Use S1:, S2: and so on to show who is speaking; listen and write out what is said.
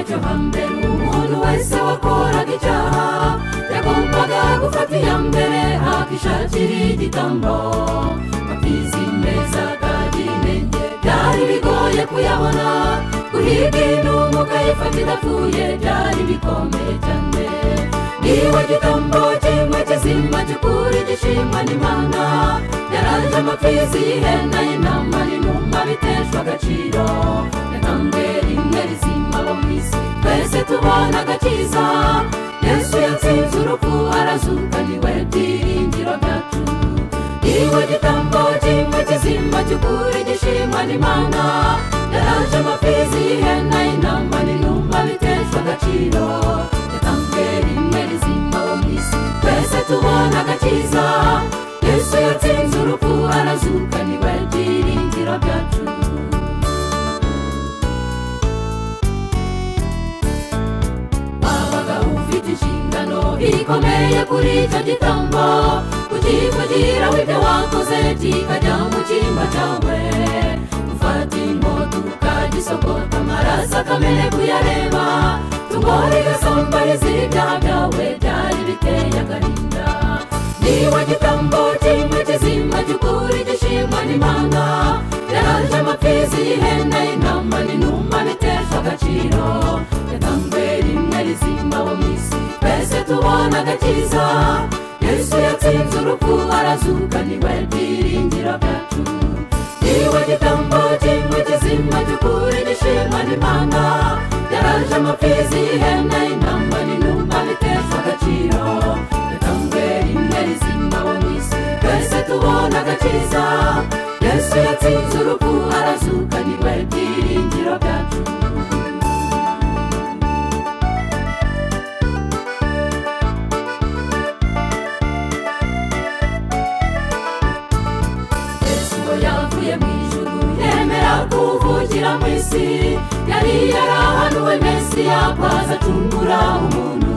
S1: cyo hambere umuntu wese wakoraga icyaha yagombaga gufata iya mbere akishakira igitambo amapfizi meza atagira inenge byari bigoye kuyabona guhiga inuma ukayifata idapfuye byari bikomeye cyane niwe gitambo kimwe kizima cy'ukuri gishimwa n'Imana yaraje amapfizi y'ihene y'intama n'inuma biteshwa agaciro yatanzwe rimwe rizima bo mu isi twese tubona agakiza Yesu yatsinze urupfu arazuka niwe byiringiro byacu niwe gitambo kimwe kizima cy'ukuri gishimwa n'Imana yaraje amapfizi y'ihene y'intama n'inuma biteshwa agaciro yatanzwe rimwe rizima bo mu isi twese tubona agakiza Yesu yatsinze urupfu arazuka niwe byiringiro byacu wabaga ufite inshingano ikomeye kuri icyo gitambo kukivugiraho ibyo wakoze kikajya mu cyimbo cyawe ufata inkota ukagisogota amaraso akamene kuyareba tugora igasambariza ibyaha byawe byari biteye agahinda niwe gitambo kimwe kizima cy'ukuri gishimwa n'Imana yaraje amapfizi y'ihene y'intama n'inuma biteshwa agaciro yatanzwe rimwe rizima bo mu isi twese tubona agakiza Yesu yatsinze urupfu arazuka niwe byiringiro byacu niwe gitambo kimwe kizima cy'ukuri gishimwa n'Imana yaraje amapfizi y'ihene y'intama n'inuma biteshwa agaciro yatanzwe rimwe rizima bo mu isi twese tubona agakiza Yesu yatsinze urupfu arazuka niwe byiringiro byacu Yesu ngo yavuye mu ijuru yemera kuvugira mu isi yari yarahanuwe Mesiya ko azacungura umuntu